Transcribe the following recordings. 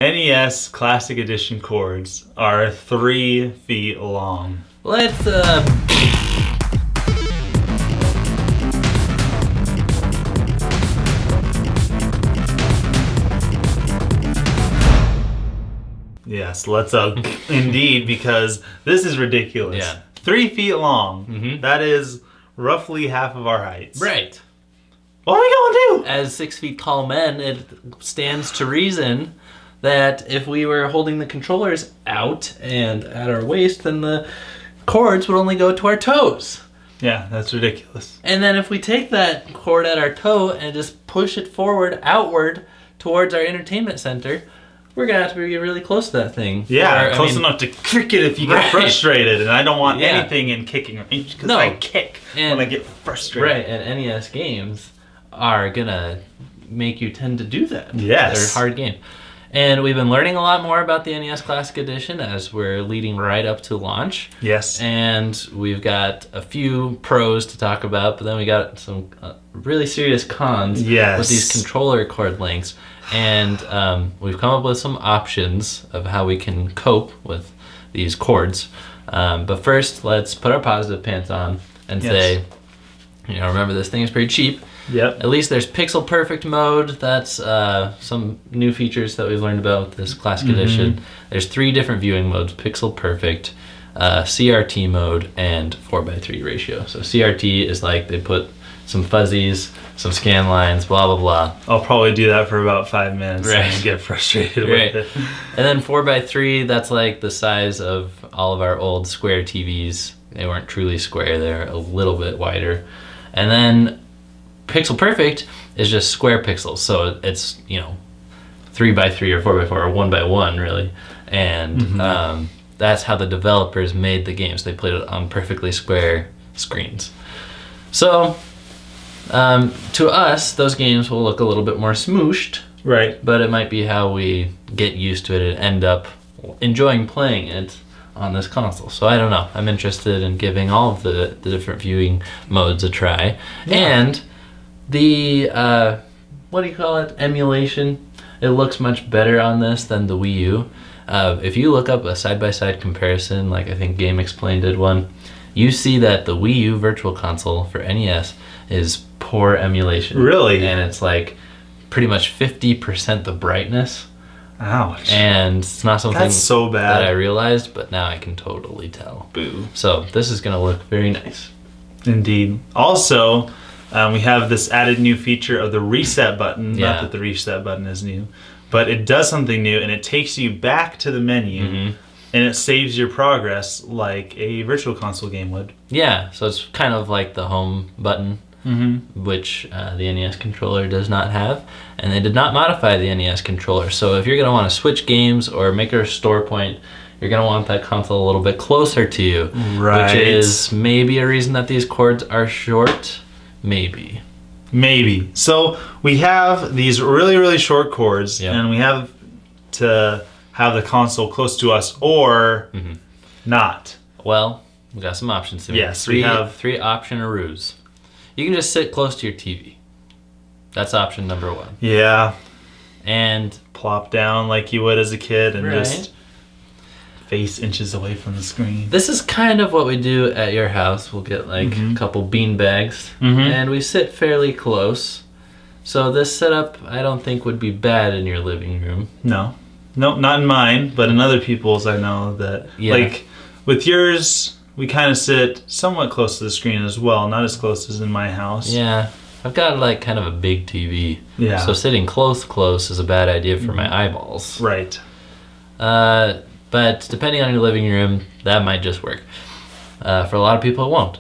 NES Classic Edition cords are 3 feet long. Let's Yes, let's indeed, because this is ridiculous. Yeah. 3 feet long. Mhm. That is roughly half of our heights. right. What are we gonna do? As 6 feet tall men, it stands to reason that if we were holding the controllers out and at our waist, then the cords would only go to our toes. Yeah, that's ridiculous. And then if we take that cord at our toe and just push it forward, outward, towards our entertainment center, we're gonna have to be really close to that thing. Yeah, Or, I close mean, enough to kick it if you Right. get frustrated, and I don't want Yeah. anything in kicking range because No. I kick And- when I get frustrated. Right, and NES games are gonna make you tend to do that. Yes. They're a hard game. And we've been learning a lot more about the NES Classic Edition as we're leading right up to launch. Yes. And we've got a few pros to talk about, but then we got some really serious cons Yes. with these controller cord lengths. And we've come up with some options of how we can cope with these cords. But first, let's put our positive pants on and Yes. say, remember this thing is pretty cheap. Yep. At least there's pixel perfect mode. That's some new features that we've learned about with this Classic Edition. There's 3 different viewing modes: pixel perfect, CRT mode, and 4:3 ratio. So CRT is like they put some fuzzies, some scan lines, blah blah blah. I'll probably do that for about 5 minutes Right. and get frustrated Right. with it. And then 4:3, that's like the size of all of our old square TVs. They weren't truly square; they're a little bit wider. And then Pixel Perfect is just square pixels, so it's 3:3 or 4:4 or 1:1 really, and that's how the developers made the games. They played it on perfectly square screens. So to us, those games will look a little bit more smooshed, Right. but it might be how we get used to it and end up enjoying playing it on this console. So I don't know. I'm interested in giving all of the different viewing modes a try. Yeah. And the, what do you call it? Emulation. It looks much better on this than the Wii U. If you look up a side-by-side comparison, like I think Game Explain did one, you see that the Wii U Virtual Console for NES is poor emulation. Really? And it's like pretty much 50% the brightness. Ouch. And it's not something That's so bad. that I realized, but now I can totally tell. Boo. So this is going to look very nice. Indeed. Also, we have this added new feature of the reset button. Yeah. Not that the reset button is new, but it does something new, and it takes you back to the menu, and it saves your progress like a Virtual Console game would. Yeah, so it's kind of like the home button, which the NES controller does not have. And they did not modify the NES controller. So if you're going to want to switch games or make a store point, you're going to want that console a little bit closer to you. Right. Which is maybe a reason that these cords are short. Maybe. Maybe. So we have these really, really short cords, Yep. and we have to have the console close to us or not. Well, we got some options here. Yes, we have- 3 option-aroos. You can just sit close to your TV. That's option number 1. Yeah. And Plop down like you would as a kid and Right. just face inches away from the screen. this is kind of what we do at your house. We'll get like a couple bean bags and we sit fairly close. So this setup I don't think would be bad in your living room. No. Nope, not in mine, but in other people's I know that. Yeah. Like, with yours, we kind of sit somewhat close to the screen as well. Not as close as in my house. Yeah. I've got like kind of a big TV. Yeah. So sitting close is a bad idea for my eyeballs. Right. But depending on your living room, that might just work. For a lot of people, it won't.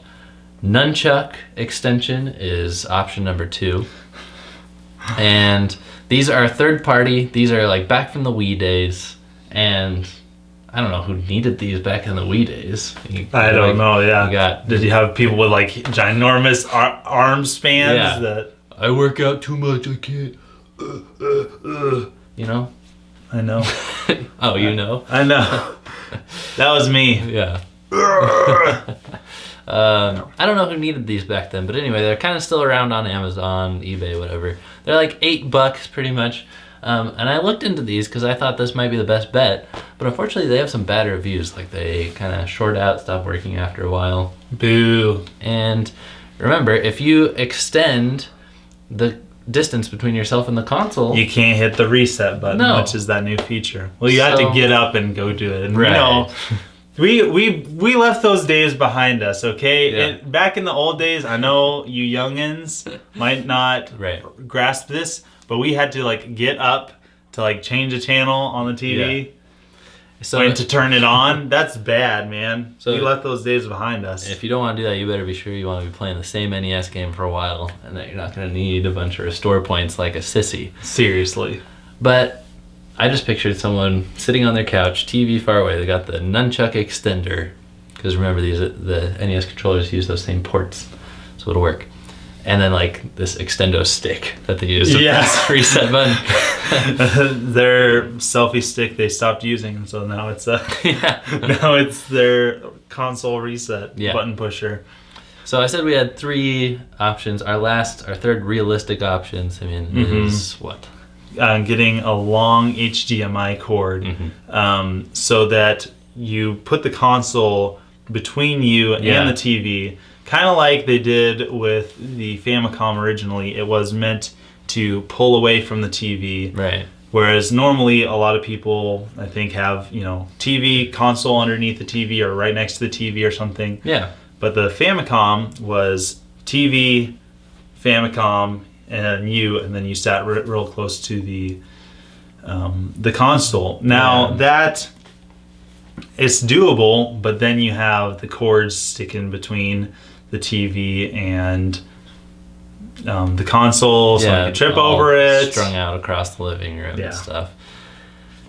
Nunchuck extension is option number 2. And these are third party. These are like back from the Wii days. And I don't know who needed these back in the Wii days. I don't know, yeah. You got, Did you have people with like ginormous arm spans Yeah. that... I work out too much, I can't. You know? I know. Oh, you know? I know. That was me. Yeah. I don't know who needed these back then, but anyway, they're kind of still around on Amazon, eBay, whatever. They're like $8 pretty much. And I looked into these because I thought this might be the best bet, but unfortunately they have some bad reviews. Like they kind of short out, stop working after a while. Boo. And remember, if you extend the distance between yourself and the console, you can't hit the reset button, which is that new feature. Well, you have to get up and go do it. And right. You know, we left those days behind us, okay? Yeah. Back in the old days, I know you youngins might not grasp this, but we had to like get up to like change a channel on the TV. Yeah. So and to turn it on, that's bad, man. So we left those days behind us. If you don't want to do that, you better be sure you want to be playing the same NES game for a while, and that you're not going to need a bunch of restore points like a sissy. Seriously. But I just pictured someone sitting on their couch, TV far away. They got the nunchuck extender, because remember the NES controllers use those same ports, so it'll work. And then like this extendo stick that they use to press reset button. Their selfie stick they stopped using, so now it's now it's their console reset button pusher. So I said we had 3 options. Our third realistic options, is what? Getting a long HDMI cord, so that you put the console between you and the TV. Kind of like they did with the Famicom originally. It was meant to pull away from the TV. Right. Whereas normally a lot of people, I think, have, TV, console underneath the TV or right next to the TV or something. Yeah. But the Famicom was TV, Famicom, and then you sat real close to the console. Now that it's doable, but then you have the cords sticking between the TV and the console, so you can trip over it. Strung out across the living room and stuff.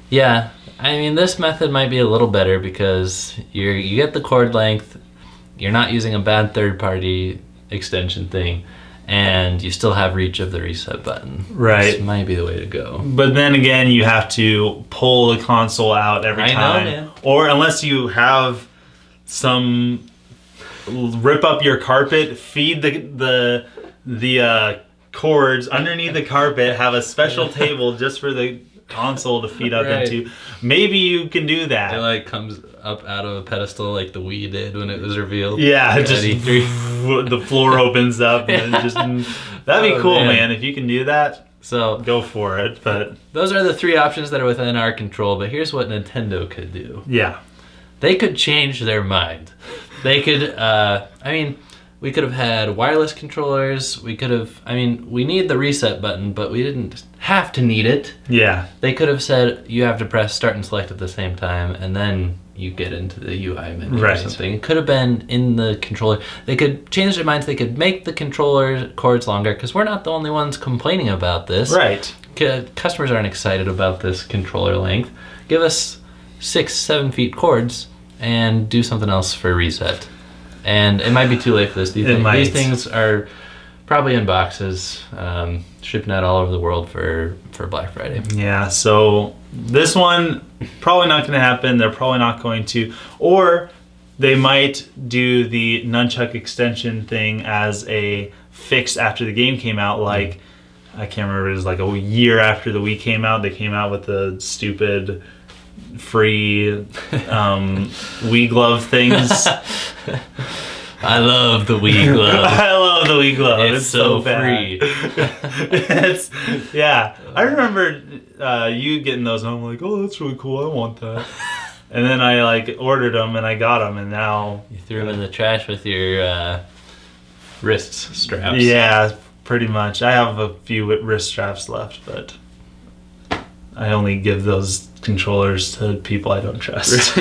Yeah, I mean, this method might be a little better because you get the cord length, you're not using a bad third-party extension thing, and you still have reach of the reset button. Right. This might be the way to go. But then again, you have to pull the console out every time. I know, man. Or unless you have some rip up your carpet, feed the cords underneath the carpet, have a special table just for the console to feed up into. Maybe you can do that. It like comes up out of a pedestal like the Wii did when it was revealed. Yeah, just the floor opens up and just that'd be cool, man. If you can do that, so go for it. But those are the 3 options that are within our control. But here's what Nintendo could do. Yeah, they could change their mind. They could. We could have had wireless controllers. We could have. We need the reset button, but we didn't have to need it. Yeah. They could have said you have to press start and select at the same time, and then you get into the UI menu or something. It could have been in the controller. They could change their minds. They could make the controller cords longer, because we're not the only ones complaining about this. Right. Customers aren't excited about this controller length. Give us 6-7 feet cords and do something else for reset. And it might be too late for this. These things are probably in boxes, shipping out all over the world for Black Friday. Yeah, so this one, probably not going to happen. They're probably not going to. Or they might do the nunchuck extension thing as a fix after the game came out. Like, I can't remember, it was like a year after the Wii came out. They came out with the stupid free Wii glove things. I love the Wii glove. I love the Wii glove. It's so free. I remember you getting those, and I'm like, oh, that's really cool. I want that. And then I like ordered them, and I got them, and now you threw them in the trash with your wrist straps. Yeah, pretty much. I have a few wrist straps left, but I only give those controllers to people I don't trust.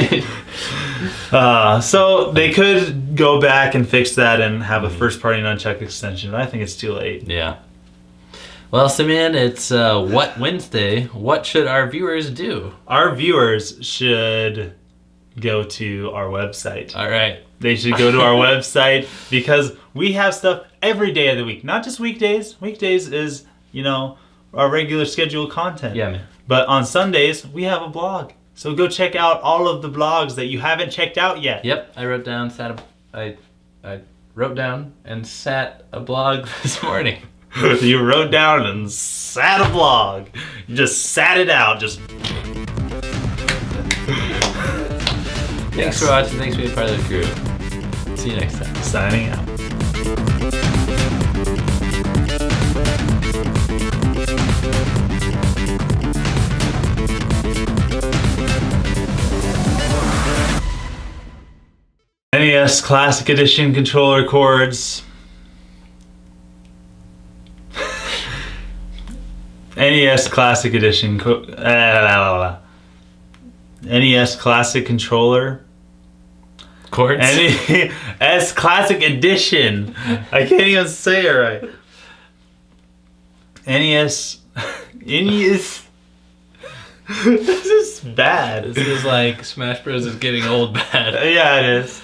So they could go back and fix that and have a first-party nunchuck extension, but I think it's too late. Yeah. Well, Simeon, it's What Wednesday. What should our viewers do? Our viewers should go to our website. All right. They should go to our website, because we have stuff every day of the week, not just weekdays. Weekdays is, our regular scheduled content. Yeah, man. But on Sundays, we have a blog. So go check out all of the blogs that you haven't checked out yet. Yep, I wrote down and sat a blog this morning. You wrote down and sat a blog. You just sat it out. Just. Thanks for watching. Thanks for being part of the crew. See you next time. Signing out. NES Classic Edition controller cords. NES Classic Edition. NES Classic controller. Cords? NES Classic Edition. I can't even say it right. NES. This is bad. This is like Smash Bros. Is getting old bad. Yeah, it is.